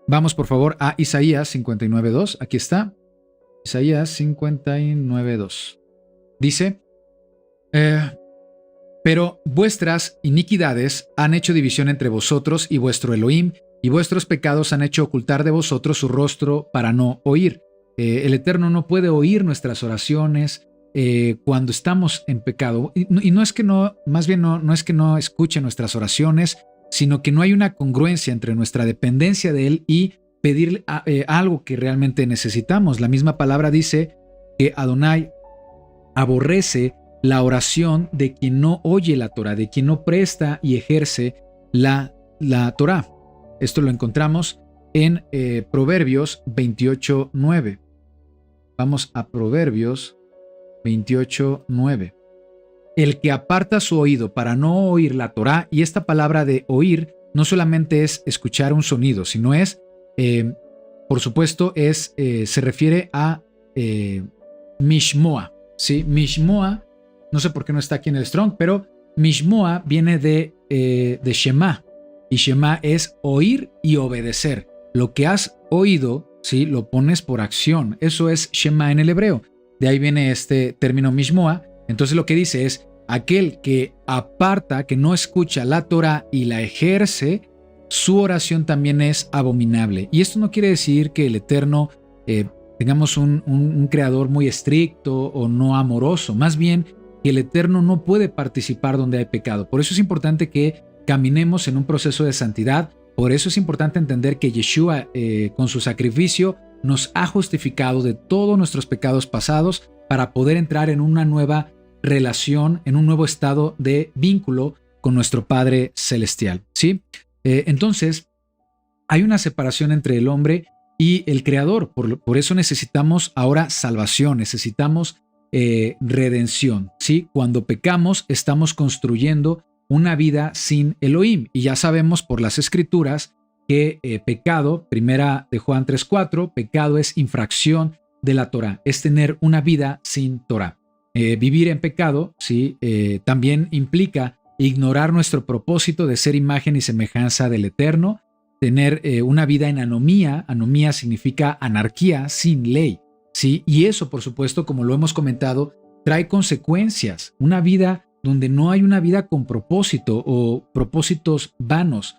Vamos por favor a Isaías 59.2. Aquí está. Isaías 59.2. Dice, pero vuestras iniquidades han hecho división entre vosotros y vuestro Elohim, y vuestros pecados han hecho ocultar de vosotros su rostro para no oír. El Eterno no puede oír nuestras oraciones cuando estamos en pecado. Y no es que no, más bien no es que no escuche nuestras oraciones, sino que no hay una congruencia entre nuestra dependencia de Él y pedir algo que realmente necesitamos. La misma palabra dice que Adonai aborrece la oración de quien no oye la Torah, de quien no presta y ejerce la Torah. Esto lo encontramos en Proverbios 28.9. Vamos a Proverbios 28.9. El que aparta su oído para no oír la Torah, y esta palabra de oír no solamente es escuchar un sonido, sino es, por supuesto, se refiere a Mishmoa. ¿Sí? Mishmoa, no sé por qué no está aquí en el Strong, pero Mishmoa viene de Shema, y Shema es oír y obedecer. Lo que has oído, ¿sí? Lo pones por acción. Eso es Shema en el hebreo. De ahí viene este término Mishmoa. Entonces lo que dice es, aquel que aparta, que no escucha la Torah y la ejerce, su oración también es abominable. Y esto no quiere decir que el Eterno tengamos un creador muy estricto o no amoroso. Más bien, que el Eterno no puede participar donde hay pecado. Por eso es importante que caminemos en un proceso de santidad. Por eso es importante entender que Yeshua, con su sacrificio, nos ha justificado de todos nuestros pecados pasados para poder entrar en una nueva relación, en un nuevo estado de vínculo con nuestro Padre Celestial. ¿Sí? Entonces, hay una separación entre el hombre y el Creador. Por eso necesitamos ahora salvación, necesitamos redención. ¿Sí? Cuando pecamos, estamos construyendo una vida sin Elohim. Y ya sabemos por las Escrituras que pecado, primera de Juan 3.4, pecado es infracción de la Torah, es tener una vida sin Torah. Vivir en pecado, ¿sí? También implica ignorar nuestro propósito de ser imagen y semejanza del Eterno, tener una vida en anomía. Anomía significa anarquía sin ley, ¿sí? Y eso, por supuesto, como lo hemos comentado, trae consecuencias. Una vida donde no hay una vida con propósito o propósitos vanos,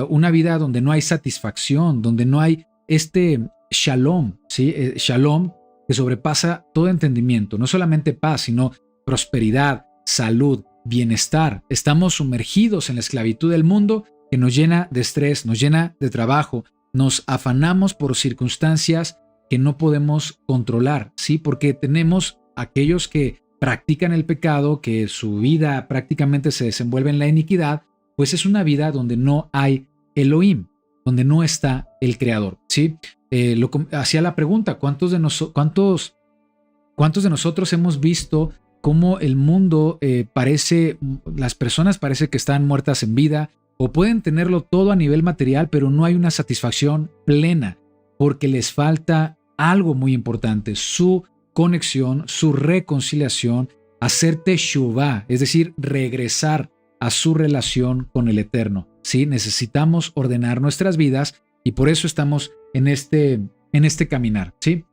una vida donde no hay satisfacción, donde no hay este shalom, ¿sí? Shalom que sobrepasa todo entendimiento, no solamente paz, sino prosperidad, salud, bienestar. Estamos sumergidos en la esclavitud del mundo que nos llena de estrés, nos llena de trabajo, nos afanamos por circunstancias que no podemos controlar, ¿sí? Porque tenemos aquellos que practican el pecado, que su vida prácticamente se desenvuelve en la iniquidad, pues es una vida donde no hay Elohim, donde no está el Creador, ¿sí? Hacía la pregunta, ¿cuántos de nosotros hemos visto cómo el mundo las personas parece que están muertas en vida o pueden tenerlo todo a nivel material, pero no hay una satisfacción plena porque les falta algo muy importante, su conexión, su reconciliación, hacer teshuvah, es decir, regresar a su relación con el Eterno. ¿Sí? Necesitamos ordenar nuestras vidas y por eso estamos en este caminar. ¿Sí?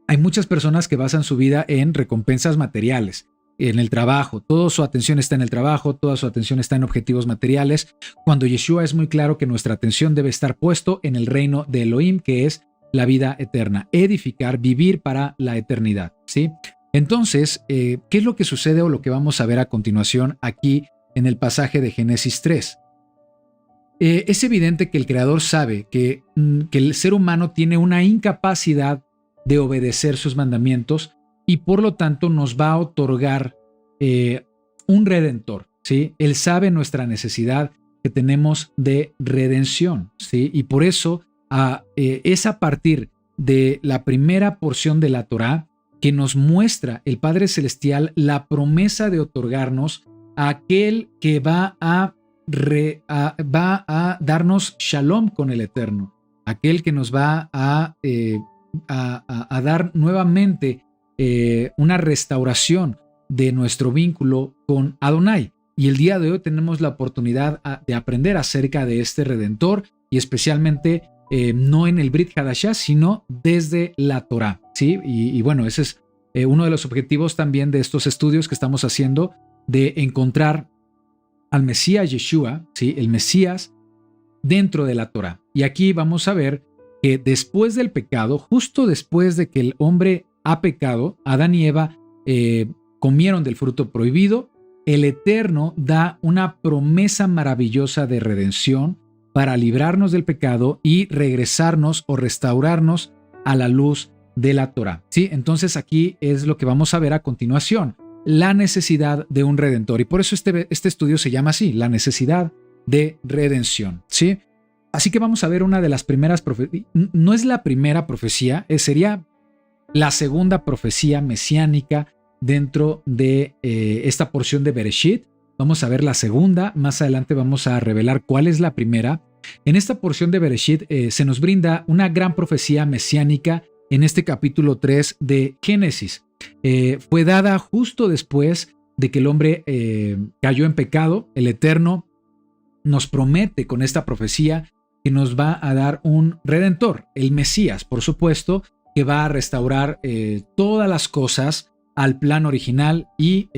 Hay muchas personas que basan su vida en recompensas materiales, en el trabajo. Toda su atención está en el trabajo, toda su atención está en objetivos materiales, cuando Yeshua es muy claro que nuestra atención debe estar puesto en el reino de Elohim, que es la vida eterna, edificar, vivir para la eternidad. ¿Sí? Entonces, ¿qué es lo que sucede o lo que vamos a ver a continuación aquí en el pasaje de Génesis 3? Es evidente que el Creador sabe que el ser humano tiene una incapacidad de obedecer sus mandamientos y por lo tanto nos va a otorgar un redentor. ¿Sí? Él sabe nuestra necesidad que tenemos de redención. ¿Sí? Y por eso es a partir de la primera porción de la Torá que nos muestra el Padre Celestial la promesa de otorgarnos a aquel que va a darnos shalom con el Eterno, aquel que nos va a dar nuevamente una restauración de nuestro vínculo con Adonai. Y el día de hoy tenemos la oportunidad de aprender acerca de este Redentor y especialmente no en el Brit Hadashah, sino desde la Torah, ¿sí? Y bueno, ese es uno de los objetivos también de estos estudios que estamos haciendo, de encontrar al Mesías Yeshua, ¿sí? El Mesías dentro de la Torah. Y aquí vamos a ver que después del pecado, justo después de que el hombre ha pecado, Adán y Eva comieron del fruto prohibido, el Eterno da una promesa maravillosa de redención para librarnos del pecado y regresarnos o restaurarnos a la luz de la Torah, ¿sí? Entonces aquí es lo que vamos a ver a continuación, la necesidad de un redentor. Y por eso este estudio se llama así, la necesidad de redención, ¿sí? Así que vamos a ver una de las primeras profecías. No es la primera profecía, sería la segunda profecía mesiánica dentro de esta porción de Bereshit. Vamos a ver la segunda, más adelante vamos a revelar cuál es la primera. En esta porción de Bereshit se nos brinda una gran profecía mesiánica en este capítulo 3 de Génesis. Fue dada justo después de que el hombre cayó en pecado. El Eterno nos promete con esta profecía que nos va a dar un redentor, el Mesías, por supuesto, que va a restaurar todas las cosas al plan original y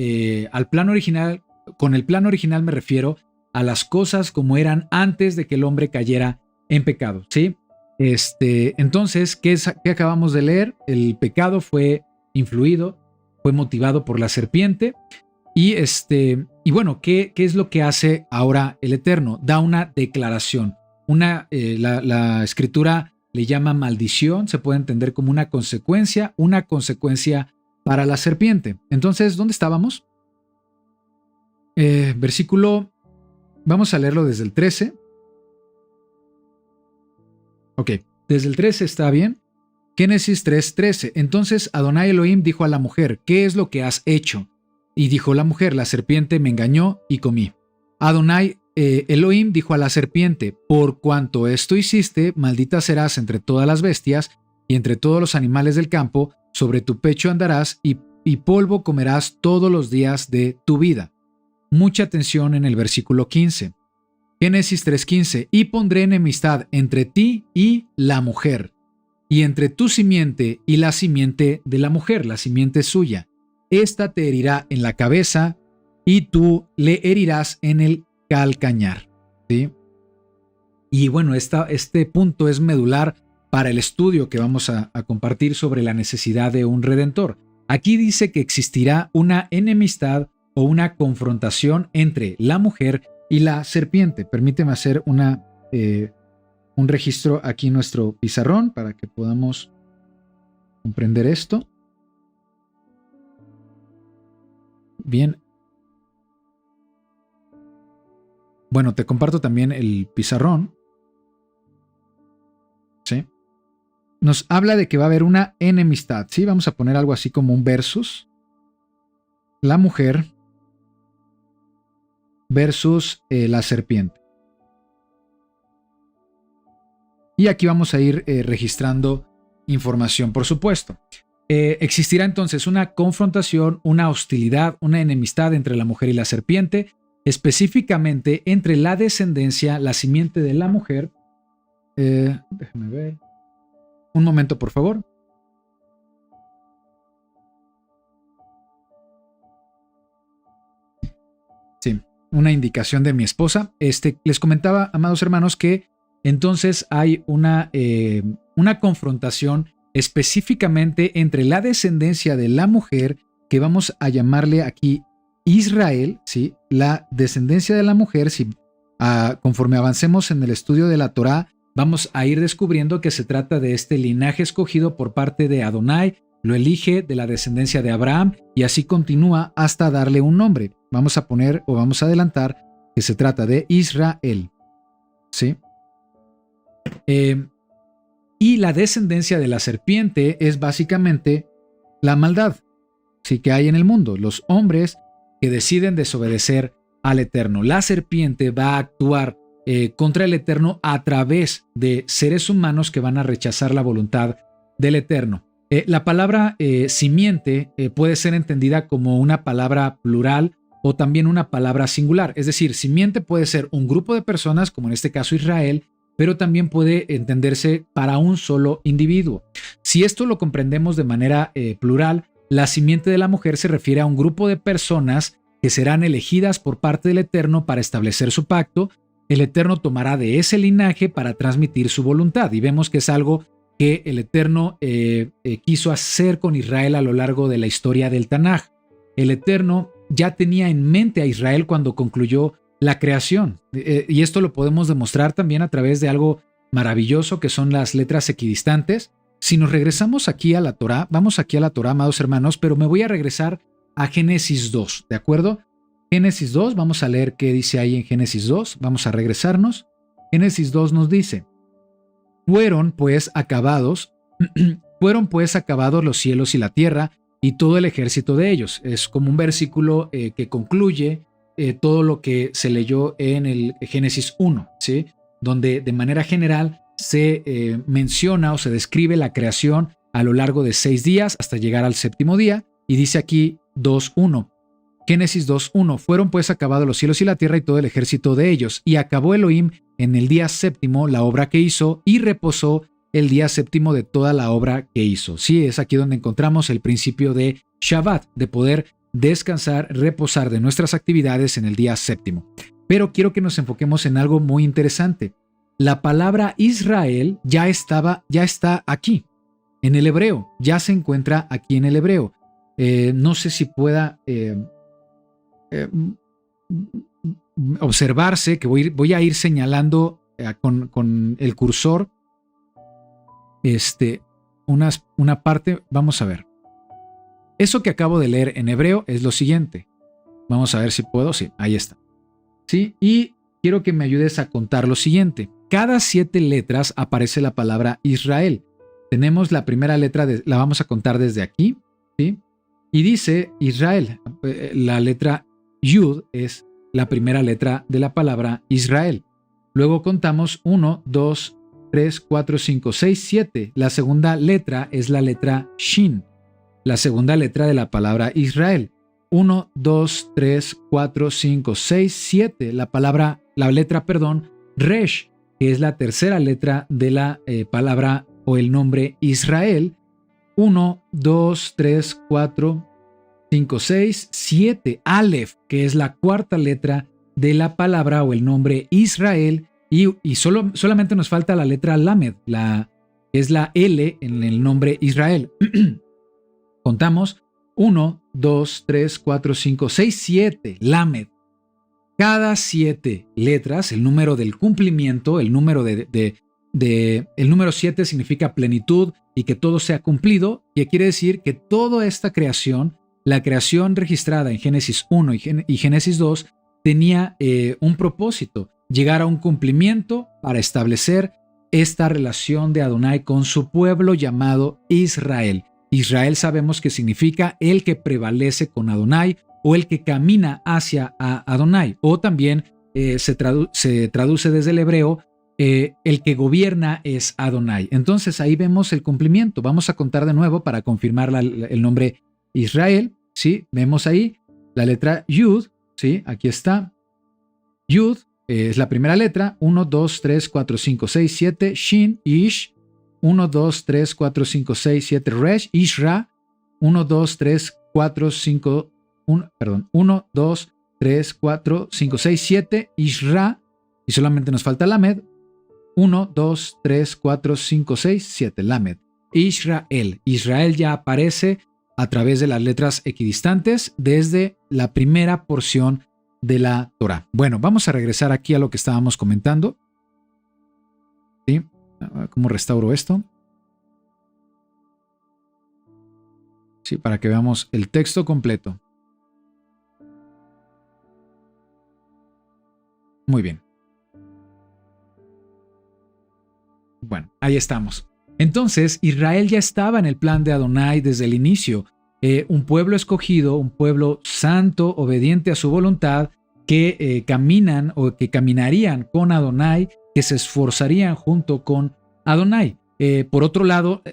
al plan original, con el plan original me refiero a las cosas como eran antes de que el hombre cayera en pecado, ¿sí? Entonces, ¿qué acabamos de leer? El pecado fue influido, fue motivado por la serpiente y bueno, ¿qué es lo que hace ahora el Eterno? Da una declaración. La escritura le llama maldición, se puede entender como una consecuencia para la serpiente. Entonces, ¿dónde estábamos? Versículo, vamos a leerlo desde el 13. Ok, desde el 13 está bien. Génesis 3:13. Entonces Adonai Elohim dijo a la mujer, ¿qué es lo que has hecho? Y dijo la mujer, la serpiente me engañó y comí. Adonai Elohim dijo a la serpiente, por cuanto esto hiciste, maldita serás entre todas las bestias y entre todos los animales del campo, sobre tu pecho andarás y polvo comerás todos los días de tu vida. Mucha atención en el versículo 15. Génesis 3:15, y pondré enemistad entre ti y la mujer, y entre tu simiente y la simiente de la mujer, la simiente suya. Esta te herirá en la cabeza y tú le herirás en el calcañar, ¿sí? Y bueno, este punto es medular para el estudio que vamos a compartir sobre la necesidad de un redentor. Aquí dice que existirá una enemistad o una confrontación entre la mujer y la serpiente. Permíteme hacer un registro aquí en nuestro pizarrón para que podamos comprender esto. Bien. Bueno, te comparto también el pizarrón. ¿Sí? Nos habla de que va a haber una enemistad. ¿Sí? Vamos a poner algo así como un versus. La mujer versus la serpiente. Y aquí vamos a ir registrando información, por supuesto. Existirá entonces una confrontación, una hostilidad, una enemistad entre la mujer y la serpiente, específicamente entre la descendencia, la simiente de la mujer. Déjame ver. Un momento, por favor. Sí, una indicación de mi esposa. Les comentaba, amados hermanos, que entonces hay una confrontación específicamente entre la descendencia de la mujer, que vamos a llamarle aquí Israel, ¿sí? La descendencia de la mujer, conforme avancemos en el estudio de la Torá, vamos a ir descubriendo que se trata de este linaje escogido por parte de Adonai, lo elige de la descendencia de Abraham y así continúa hasta darle un nombre. Vamos a poner o vamos a adelantar que se trata de Israel, ¿sí? Y la descendencia de la serpiente es básicamente la maldad, ¿sí? Que hay en el mundo, los hombres que deciden desobedecer al Eterno. La serpiente va a actuar contra el Eterno a través de seres humanos que van a rechazar la voluntad del Eterno. La palabra simiente puede ser entendida como una palabra plural o también una palabra singular. Es decir, simiente puede ser un grupo de personas, como en este caso Israel, pero también puede entenderse para un solo individuo. Si esto lo comprendemos de manera plural, la simiente de la mujer se refiere a un grupo de personas que serán elegidas por parte del Eterno para establecer su pacto. El Eterno tomará de ese linaje para transmitir su voluntad, y vemos que es algo que el Eterno quiso hacer con Israel a lo largo de la historia del Tanaj. El Eterno ya tenía en mente a Israel cuando concluyó la creación, y esto lo podemos demostrar también a través de algo maravilloso que son las letras equidistantes. Si nos regresamos aquí a la Torá, vamos aquí a la Torá, amados hermanos, pero me voy a regresar a Génesis 2, ¿de acuerdo? Génesis 2, vamos a leer qué dice ahí en Génesis 2, vamos a regresarnos. Génesis 2 nos dice: fueron pues acabados los cielos y la tierra y todo el ejército de ellos. Es como un versículo que concluye todo lo que se leyó en el Génesis 1, ¿sí? Donde de manera general se menciona o se describe la creación a lo largo de 6 días hasta llegar al séptimo día, y dice aquí 2.1. Génesis 2.1: fueron pues acabados los cielos y la tierra y todo el ejército de ellos, y acabó Elohim en el día séptimo la obra que hizo, y reposó el día séptimo de toda la obra que hizo. Sí, es aquí donde encontramos el principio de Shabbat, de poder descansar, reposar de nuestras actividades en el día séptimo. Pero quiero que nos enfoquemos en algo muy interesante. La palabra Israel ya está aquí, en el hebreo, ya se encuentra aquí en el hebreo. No sé si pueda observarse que voy a ir señalando con el cursor una parte. Vamos a ver. Eso que acabo de leer en hebreo es lo siguiente. Vamos a ver si puedo. Sí, ahí está. ¿Sí? Y quiero que me ayudes a contar lo siguiente. Cada 7 letras aparece la palabra Israel. Tenemos la primera letra, la vamos a contar desde aquí, ¿sí? Y dice Israel. La letra Yud es la primera letra de la palabra Israel. Luego contamos 1, 2, 3, 4, 5, 6, 7. La segunda letra es la letra Shin, la segunda letra de la palabra Israel. 1, 2, 3, 4, 5, 6, 7. La letra Resh, que es la tercera letra de la palabra o el nombre Israel. 1, 2, 3, 4, 5, 6, 7. Aleph, que es la cuarta letra de la palabra o el nombre Israel. Y solamente nos falta la letra Lamed, es la L en el nombre Israel. Contamos 1, 2, 3, 4, 5, 6, 7. Lamed. Cada 7 letras, el número del cumplimiento, el número el número 7 significa plenitud y que todo sea cumplido, y quiere decir que toda esta creación, la creación registrada en Génesis 1 y Génesis 2, tenía un propósito: llegar a un cumplimiento para establecer esta relación de Adonai con su pueblo llamado Israel. Israel sabemos que significa el que prevalece con Adonai o el que camina hacia Adonai, o también se traduce desde el hebreo el que gobierna es Adonai. Entonces ahí vemos el cumplimiento. Vamos a contar de nuevo para confirmar el nombre Israel, ¿sí? Vemos ahí la letra Yud, ¿sí? Aquí está. Yud es la primera letra. 1, 2, 3, 4, 5, 6, 7. Shin, Ish. 1, 2, 3, 4, 5, 6, 7. Resh, Ishra. 1, 2, 3, 4, 5, 1, 2, 3, 4, 5, 6, 7. Ishra. Y solamente nos falta Lamed. 1, 2, 3, 4, 5, 6, 7. Lamed. Israel. Israel ya aparece a través de las letras equidistantes desde la primera porción de la Torá. Bueno, vamos a regresar aquí a lo que estábamos comentando. ¿Sí? ¿Cómo restauro esto? Sí, para que veamos el texto completo. Muy bien. Bueno, ahí estamos. Entonces, Israel ya estaba en el plan de Adonai desde el inicio. Un pueblo escogido, un pueblo santo, obediente a su voluntad, que caminan o que caminarían con Adonai, que se esforzarían junto con Adonai. Por otro lado,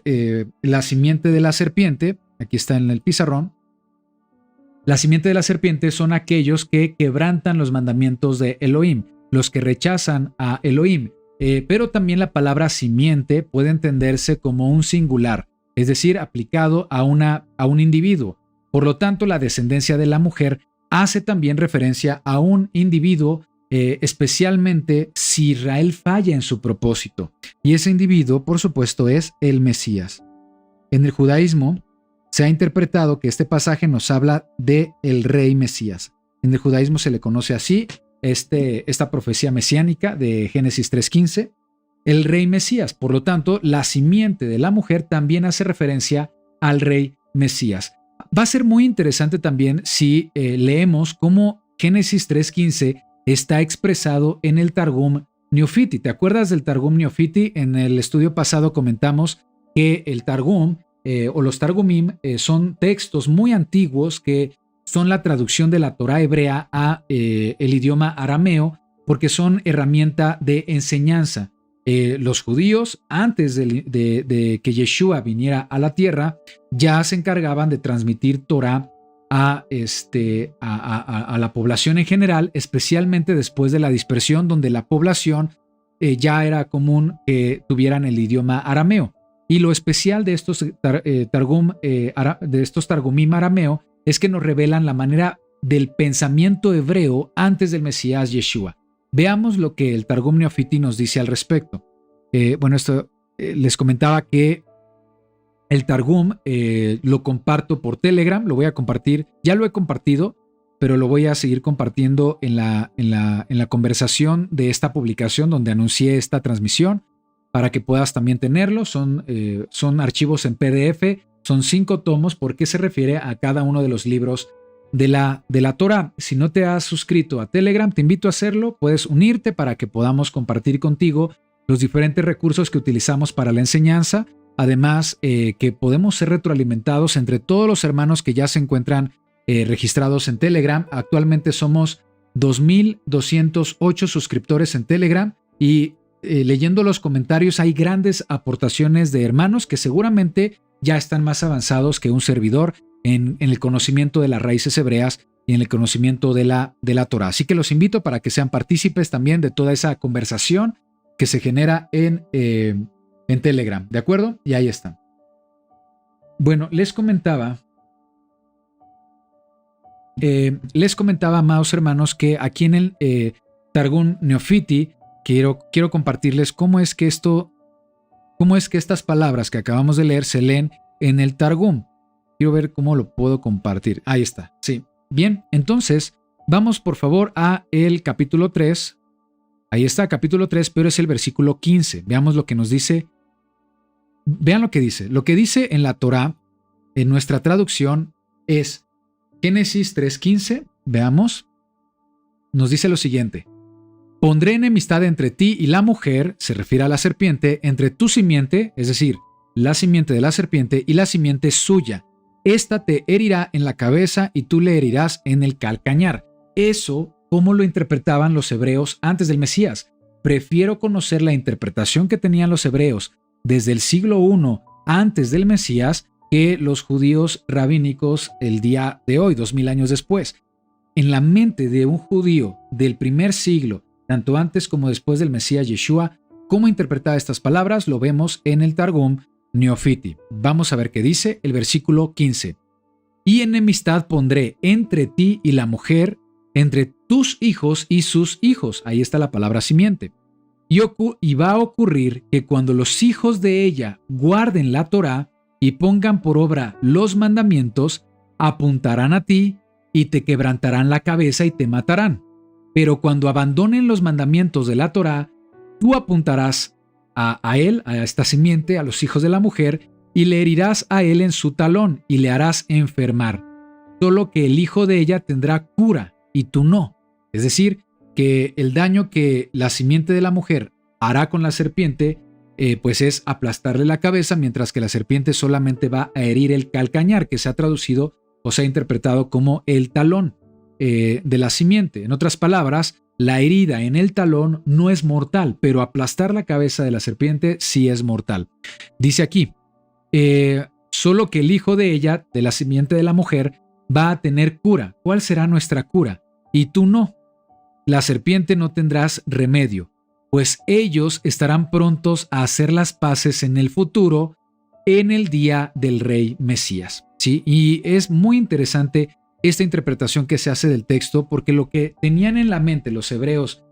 la simiente de la serpiente, aquí está en el pizarrón, la simiente de la serpiente son aquellos que quebrantan los mandamientos de Elohim, los que rechazan a Elohim. pero también la palabra simiente puede entenderse como un singular, es decir, aplicado a un individuo. Por lo tanto, la descendencia de la mujer hace también referencia a un individuo, especialmente si Israel falla en su propósito. Y ese individuo, por supuesto, es el Mesías. En el judaísmo se ha interpretado que este pasaje nos habla de el rey Mesías. En el judaísmo se le conoce así esta profecía mesiánica de Génesis 3:15, el rey Mesías. Por lo tanto, la simiente de la mujer también hace referencia al rey Mesías. Va a ser muy interesante también si leemos cómo Génesis 3:15 está expresado en el Targum Neofiti. ¿Te acuerdas del Targum Neofiti? En el estudio pasado comentamos que el Targum o los Targumim son textos muy antiguos que son la traducción de la Torá hebrea a el idioma arameo, porque son herramienta de enseñanza. Los judíos, antes de que Yeshua viniera a la tierra, ya se encargaban de transmitir Torá a la población en general, especialmente después de la dispersión, donde la población ya era común que tuvieran el idioma arameo. Y lo especial de estos Targumim arameo es que nos revelan la manera del pensamiento hebreo antes del Mesías Yeshua. Veamos lo que el Targum Neofiti nos dice al respecto. Les comentaba que el Targum lo comparto por Telegram, lo voy a compartir, ya lo he compartido, pero lo voy a seguir compartiendo en la conversación de esta publicación donde anuncié esta transmisión, para que puedas también tenerlo. Son archivos en PDF, son 5 tomos porque se refiere a cada uno de los libros de la Torá. Si no te has suscrito a Telegram, te invito a hacerlo. Puedes unirte para que podamos compartir contigo los diferentes recursos que utilizamos para la enseñanza. Además, que podemos ser retroalimentados entre todos los hermanos que ya se encuentran registrados en Telegram. Actualmente somos 2,208 suscriptores en Telegram y leyendo los comentarios hay grandes aportaciones de hermanos que seguramente ya están más avanzados que un servidor en el conocimiento de las raíces hebreas y en el conocimiento de la Torá. Así que los invito para que sean partícipes también de toda esa conversación que se genera en Telegram, ¿de acuerdo? Y ahí están. Bueno, les comentaba, amados hermanos, que aquí en el Targum Neofiti quiero compartirles cómo es que estas palabras que acabamos de leer se leen en el Targum. Quiero ver cómo lo puedo compartir. Ahí está, sí. Bien, entonces vamos por favor a el capítulo 3. Ahí está, capítulo 3, pero es el versículo 15. Veamos lo que nos dice. Vean lo que dice. Lo que dice en la Torá, en nuestra traducción, es Génesis 3:15. Veamos. Nos dice lo siguiente. Pondré enemistad entre ti y la mujer, se refiere a la serpiente, entre tu simiente, es decir, la simiente de la serpiente y la simiente suya. Esta te herirá en la cabeza y tú le herirás en el calcañar. Eso, ¿cómo lo interpretaban los hebreos antes del Mesías? Prefiero conocer la interpretación que tenían los hebreos desde el siglo I antes del Mesías que los judíos rabínicos el día de hoy, 2000 años después. En la mente de un judío del primer siglo, tanto antes como después del Mesías Yeshua, cómo interpretaba estas palabras lo vemos en el Targum Neofiti. Vamos a ver qué dice el versículo 15. Y enemistad pondré entre ti y la mujer, entre tus hijos y sus hijos. Ahí está la palabra simiente. Y va a ocurrir que cuando los hijos de ella guarden la Torá y pongan por obra los mandamientos, apuntarán a ti y te quebrantarán la cabeza y te matarán. Pero cuando abandonen los mandamientos de la Torá, tú apuntarás a él, a esta simiente, a los hijos de la mujer, y le herirás a él en su talón y le harás enfermar. Solo que el hijo de ella tendrá cura y tú no. Es decir, que el daño que la simiente de la mujer hará con la serpiente, pues es aplastarle la cabeza, mientras que la serpiente solamente va a herir el calcañar, que se ha traducido o se ha interpretado como el talón de la simiente. En otras palabras, la herida en el talón no es mortal, pero aplastar la cabeza de la serpiente sí es mortal. Dice aquí, solo que el hijo de ella, de la simiente de la mujer, va a tener cura. ¿Cuál será nuestra cura? Y tú no. La serpiente no tendrás remedio. pues ellos estarán prontos a hacer las paces en el futuro, en el día del rey Mesías. ¿Sí? Y es muy interesante esta interpretación que se hace del texto, porque lo que tenían en la mente los hebreos,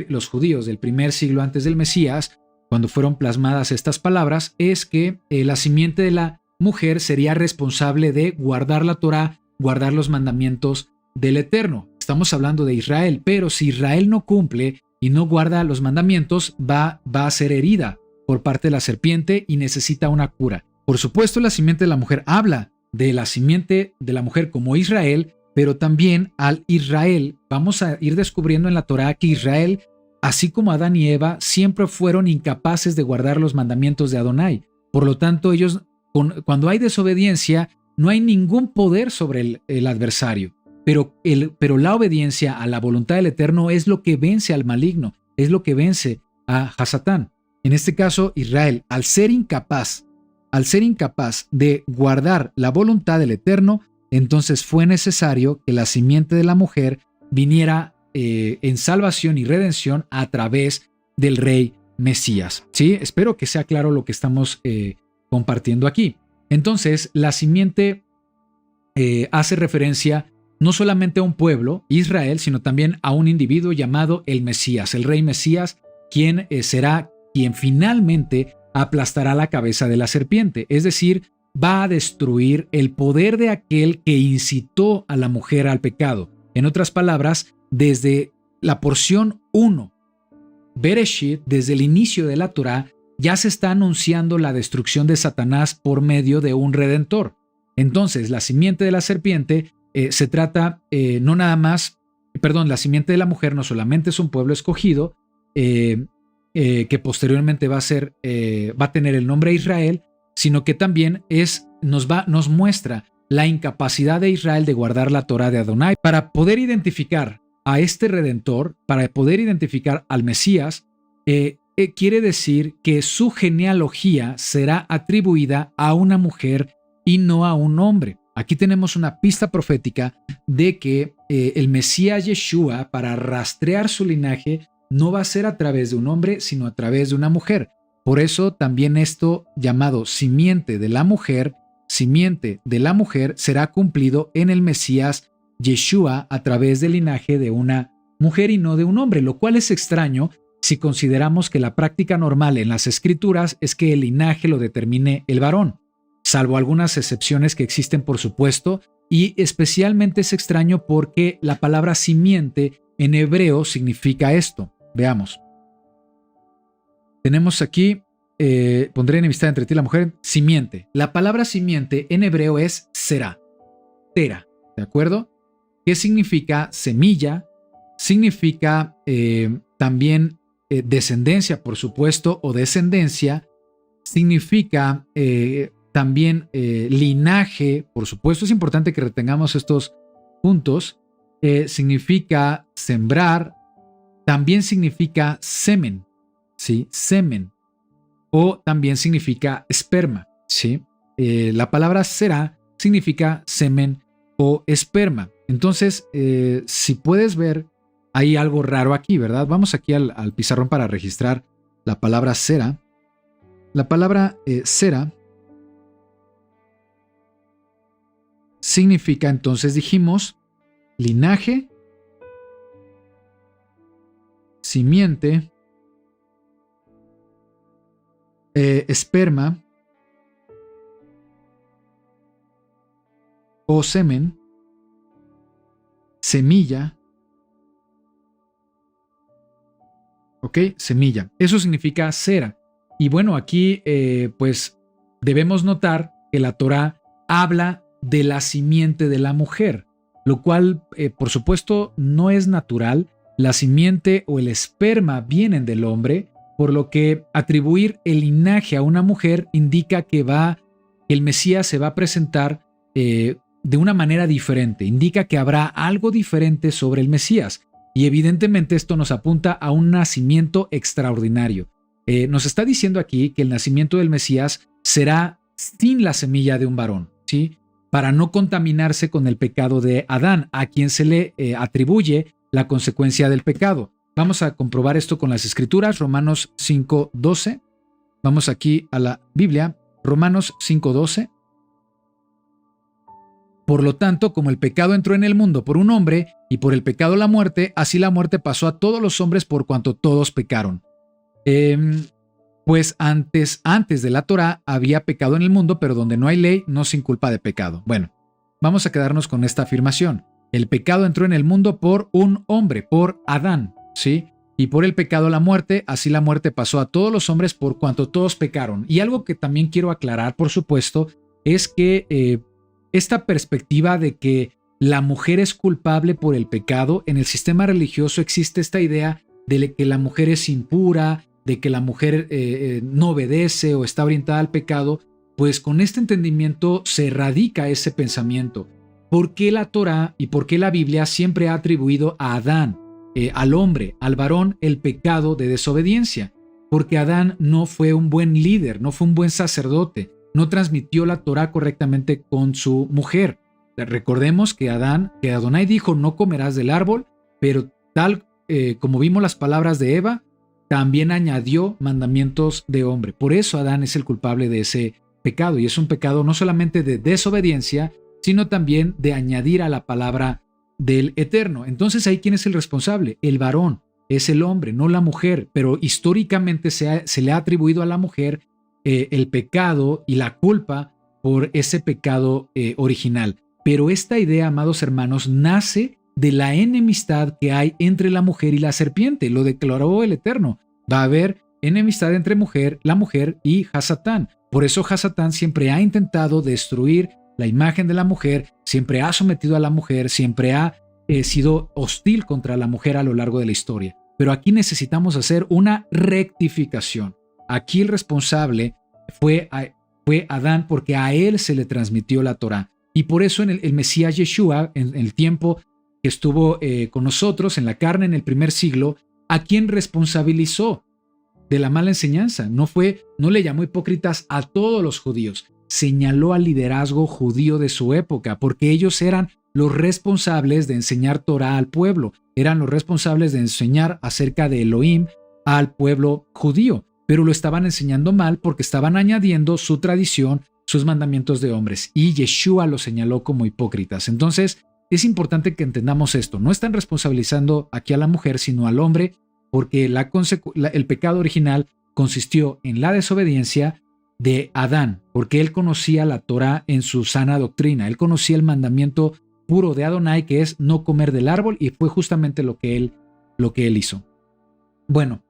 los judíos del primer siglo antes del Mesías, cuando fueron plasmadas estas palabras, es que la simiente de la mujer sería responsable de guardar la Torá, guardar los mandamientos del Eterno. Estamos hablando de Israel, pero si Israel no cumple y no guarda los mandamientos, va a ser herida por parte de la serpiente y necesita una cura. Por supuesto, la simiente de la mujer habla de la simiente de la mujer como Israel, pero también al Israel. Vamos a ir descubriendo en la Torá que Israel, así como Adán y Eva, siempre fueron incapaces de guardar los mandamientos de Adonai. Por lo tanto, ellos, cuando hay desobediencia, no hay ningún poder sobre el adversario. Pero la obediencia a la voluntad del Eterno es lo que vence al maligno, es lo que vence a Hasatán. En este caso, Israel, al ser incapaz de guardar la voluntad del Eterno, entonces fue necesario que la simiente de la mujer viniera en salvación y redención a través del rey Mesías. ¿Sí? Espero que sea claro lo que estamos compartiendo aquí. Entonces, la simiente hace referencia no solamente a un pueblo, Israel, sino también a un individuo llamado el Mesías, el rey Mesías, quien será quien finalmente aplastará la cabeza de la serpiente, es decir, va a destruir el poder de aquel que incitó a la mujer al pecado. En otras palabras, desde la porción 1, Bereshit, desde el inicio de la Torá, ya se está anunciando la destrucción de Satanás por medio de un redentor. Entonces, la simiente de la serpiente se trata no nada más, la simiente de la mujer no solamente es un pueblo escogido, que posteriormente va a tener el nombre Israel, sino que también nos muestra la incapacidad de Israel de guardar la Torá de Adonai. Para poder identificar a este Redentor, para poder identificar al Mesías, quiere decir que su genealogía será atribuida a una mujer y no a un hombre. Aquí tenemos una pista profética de que el Mesías Yeshua, para rastrear su linaje, no va a ser a través de un hombre, sino a través de una mujer. Por eso también esto llamado simiente de la mujer será cumplido en el Mesías Yeshua a través del linaje de una mujer y no de un hombre, lo cual es extraño si consideramos que la práctica normal en las escrituras es que el linaje lo determine el varón, salvo algunas excepciones que existen por supuesto, y especialmente es extraño porque la palabra simiente en hebreo significa esto. Veamos. Tenemos aquí, pondré enemistad entre ti y la mujer, simiente. La palabra simiente en hebreo es será, tera, ¿de acuerdo? ¿Qué significa semilla? Significa también descendencia, por supuesto, o descendencia. Significa también linaje, por supuesto, es importante que retengamos estos puntos. Significa sembrar, también significa semen, ¿sí? Semen, o también significa esperma, ¿sí? La palabra será significa semen o esperma. Entonces, si puedes ver, hay algo raro aquí, ¿verdad? Vamos aquí al pizarrón para registrar la palabra será. La palabra será significa, entonces dijimos, linaje, simiente, esperma o semen, semilla. ¿Ok? Semilla. Eso significa cera. Y bueno, aquí pues debemos notar que la Torá habla de la simiente de la mujer, lo cual por supuesto no es natural. La simiente o el esperma vienen del hombre, por lo que atribuir el linaje a una mujer indica que el Mesías se va a presentar de una manera diferente, indica que habrá algo diferente sobre el Mesías. Y evidentemente esto nos apunta a un nacimiento extraordinario. Nos está diciendo aquí que el nacimiento del Mesías será sin la semilla de un varón, ¿sí? Para no contaminarse con el pecado de Adán, a quien se le atribuye la consecuencia del pecado. Vamos a comprobar esto con las escrituras, Romanos 5:12. Vamos aquí a la Biblia, Romanos 5:12. Por lo tanto, como el pecado entró en el mundo por un hombre, y por el pecado la muerte, así la muerte pasó a todos los hombres por cuanto todos pecaron. Pues antes de la Torá había pecado en el mundo, pero donde no hay ley, no sin culpa de pecado. Bueno, vamos a quedarnos con esta afirmación. El pecado entró en el mundo por un hombre, por Adán, ¿sí? Y por el pecado la muerte, así la muerte pasó a todos los hombres por cuanto todos pecaron. Y algo que también quiero aclarar, por supuesto, es que esta perspectiva de que la mujer es culpable por el pecado, en el sistema religioso existe esta idea de que la mujer es impura, de que la mujer no obedece o está orientada al pecado. Pues con este entendimiento se erradica ese pensamiento. ¿Por qué la Torá y por qué la Biblia siempre ha atribuido a Adán, al hombre, al varón, el pecado de desobediencia? Porque Adán no fue un buen líder, no fue un buen sacerdote, no transmitió la Torá correctamente con su mujer. Recordemos que Adonai dijo: no comerás del árbol, pero tal como vimos las palabras de Eva, también añadió mandamientos de hombre. Por eso Adán es el culpable de ese pecado, y es un pecado no solamente de desobediencia, sino también de añadir a la palabra del Eterno. Entonces, ¿ahí quién es el responsable? El varón, es el hombre, no la mujer, pero históricamente se le ha atribuido a la mujer el pecado y la culpa por ese pecado original. Pero esta idea, amados hermanos, nace de la enemistad que hay entre la mujer y la serpiente. Lo declaró el Eterno. Va a haber enemistad entre la mujer y Hasatán. Por eso Hasatán siempre ha intentado destruir la imagen de la mujer, siempre ha sometido a la mujer, siempre ha sido hostil contra la mujer a lo largo de la historia. Pero aquí necesitamos hacer una rectificación. Aquí el responsable fue Adán, porque a él se le transmitió la Torá. Y por eso el Mesías Yeshua, en el tiempo que estuvo con nosotros en la carne en el primer siglo, ¿a quién responsabilizó de la mala enseñanza? No le llamó hipócritas a todos los judíos, señaló al liderazgo judío de su época, porque ellos eran los responsables de enseñar Torá al pueblo, eran los responsables de enseñar acerca de Elohim al pueblo judío, pero lo estaban enseñando mal porque estaban añadiendo su tradición, sus mandamientos de hombres, y Yeshua los señaló como hipócritas. Entonces, es importante que entendamos esto. No están responsabilizando aquí a la mujer, sino al hombre, porque el pecado original consistió en la desobediencia de Adán, porque él conocía la Torá en su sana doctrina. Él conocía el mandamiento puro de Adonai, que es no comer del árbol, y fue justamente lo que él hizo. Bueno,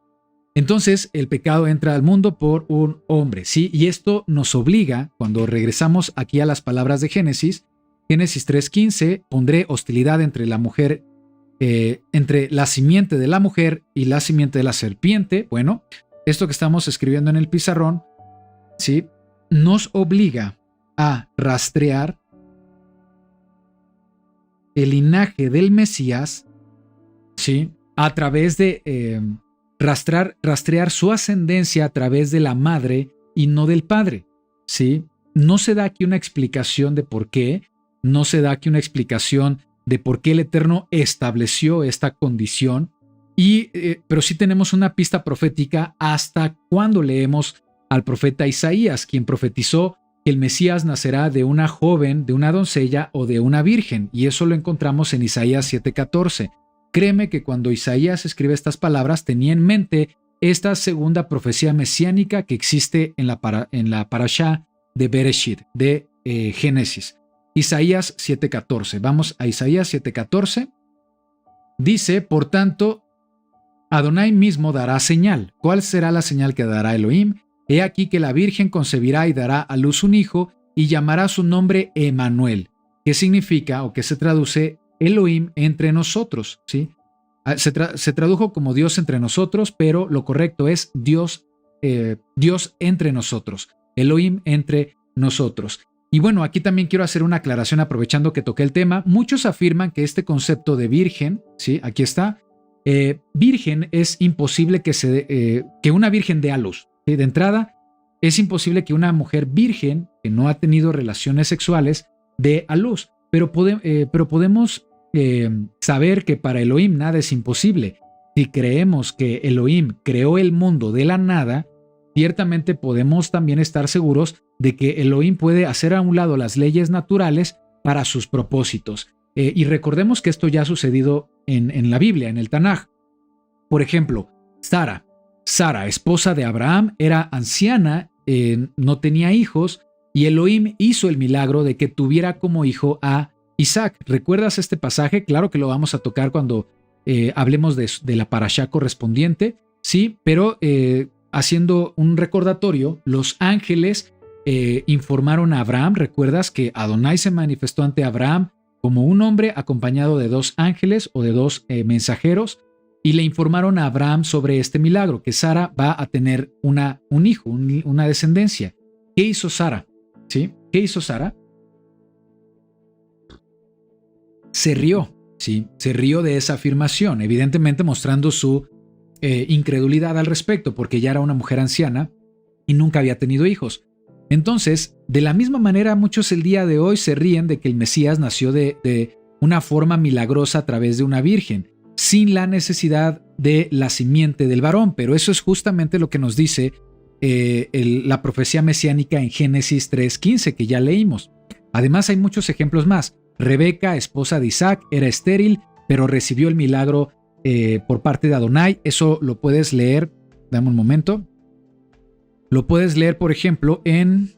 entonces el pecado entra al mundo por un hombre, ¿sí? Y esto nos obliga, cuando regresamos aquí a las palabras de Génesis 3:15, pondré hostilidad entre la mujer, entre la simiente de la mujer y la simiente de la serpiente. Bueno, esto que estamos escribiendo en el pizarrón, ¿sí?, nos obliga a rastrear el linaje del Mesías, ¿sí?, a través de rastrear su ascendencia a través de la madre y no del padre, ¿sí? No se da aquí una explicación de por qué, no se da aquí una explicación de por qué el Eterno estableció esta condición, pero sí tenemos una pista profética hasta cuando leemos al profeta Isaías, quien profetizó que el Mesías nacerá de una joven, de una doncella o de una virgen, y eso lo encontramos en Isaías 7:14. Créeme que cuando Isaías escribe estas palabras tenía en mente esta segunda profecía mesiánica que existe en la parashá de Bereshit, de Génesis. Isaías 7:14. Vamos a Isaías 7:14. Dice: por tanto, Adonai mismo dará señal. ¿Cuál será la señal que dará Elohim? He aquí que la Virgen concebirá y dará a luz un hijo y llamará su nombre Emanuel, que significa o que se traduce Elohim entre nosotros, ¿sí? Se tradujo como Dios entre nosotros, pero lo correcto es Dios entre nosotros, Elohim entre nosotros. Y bueno, aquí también quiero hacer una aclaración aprovechando que toqué el tema. Muchos afirman que este concepto de virgen, ¿sí?, aquí está, virgen es imposible que una virgen dé a luz, ¿sí? De entrada, es imposible que una mujer virgen que no ha tenido relaciones sexuales dé a luz. Pero podemos saber que para Elohim nada es imposible. si creemos que Elohim creó el mundo de la nada, ciertamente podemos también estar seguros de que Elohim puede hacer a un lado las leyes naturales para sus propósitos. Y recordemos que esto ya ha sucedido en la Biblia, en el Tanaj. Por ejemplo, Sara, esposa de Abraham, era anciana, no tenía hijos, y Elohim hizo el milagro de que tuviera como hijo a Isaac. ¿Recuerdas este pasaje? Claro que lo vamos a tocar cuando hablemos de la parashá correspondiente, sí, pero haciendo un recordatorio, los ángeles informaron a Abraham. ¿Recuerdas que Adonai se manifestó ante Abraham como un hombre acompañado de 2 ángeles o de 2 mensajeros? Y le informaron a Abraham sobre este milagro, que Sara va a tener un hijo, una descendencia. ¿Qué hizo Sara? ¿Sí? ¿Qué hizo Sara? Se rió, ¿sí? Se rió de esa afirmación, evidentemente mostrando su incredulidad al respecto, porque ya era una mujer anciana y nunca había tenido hijos. Entonces, de la misma manera, muchos el día de hoy se ríen de que el Mesías nació de una forma milagrosa a través de una virgen, sin la necesidad de la simiente del varón, pero eso es justamente lo que nos dice la profecía mesiánica en Génesis 3:15, que ya leímos. Además, hay muchos ejemplos más. Rebeca, esposa de Isaac, era estéril, pero recibió el milagro por parte de Adonai. Eso lo puedes leer, dame un momento. Lo puedes leer, por ejemplo, en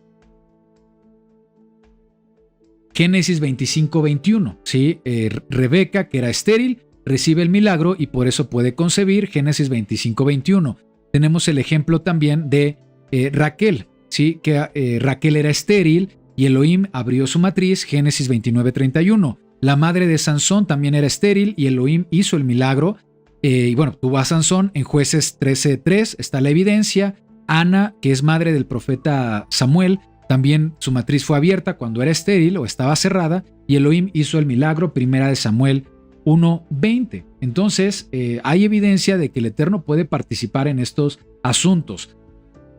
Génesis 25:21. ¿Sí? Rebeca, que era estéril, recibe el milagro y por eso puede concebir. Génesis 25:21. Tenemos el ejemplo también de Raquel, ¿sí? Que Raquel era estéril y Elohim abrió su matriz. Génesis 29:31. La madre de Sansón también era estéril y Elohim hizo el milagro. Y bueno, tuvo a Sansón. En Jueces 13:3 está la evidencia. Ana, que es madre del profeta Samuel, también su matriz fue abierta cuando era estéril o estaba cerrada y Elohim hizo el milagro. Primera de Samuel 1:20. Entonces, hay evidencia de que el Eterno puede participar en estos asuntos.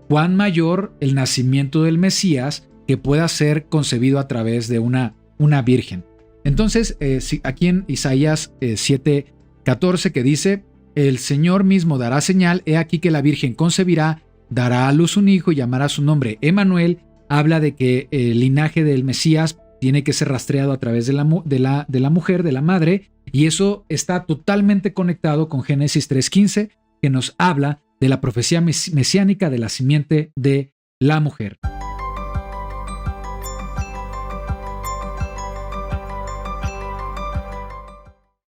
¿Cuán mayor el nacimiento del Mesías que pueda ser concebido a través de una virgen? Entonces, aquí en Isaías 7:14 que dice, el Señor mismo dará señal, he aquí que la virgen concebirá, dará a luz un hijo y llamará su nombre Emanuel. Habla de que el linaje del Mesías tiene que ser rastreado a través de la mujer, de la madre, y eso está totalmente conectado con Génesis 3:15, que nos habla de la profecía mesiánica de la simiente de la mujer.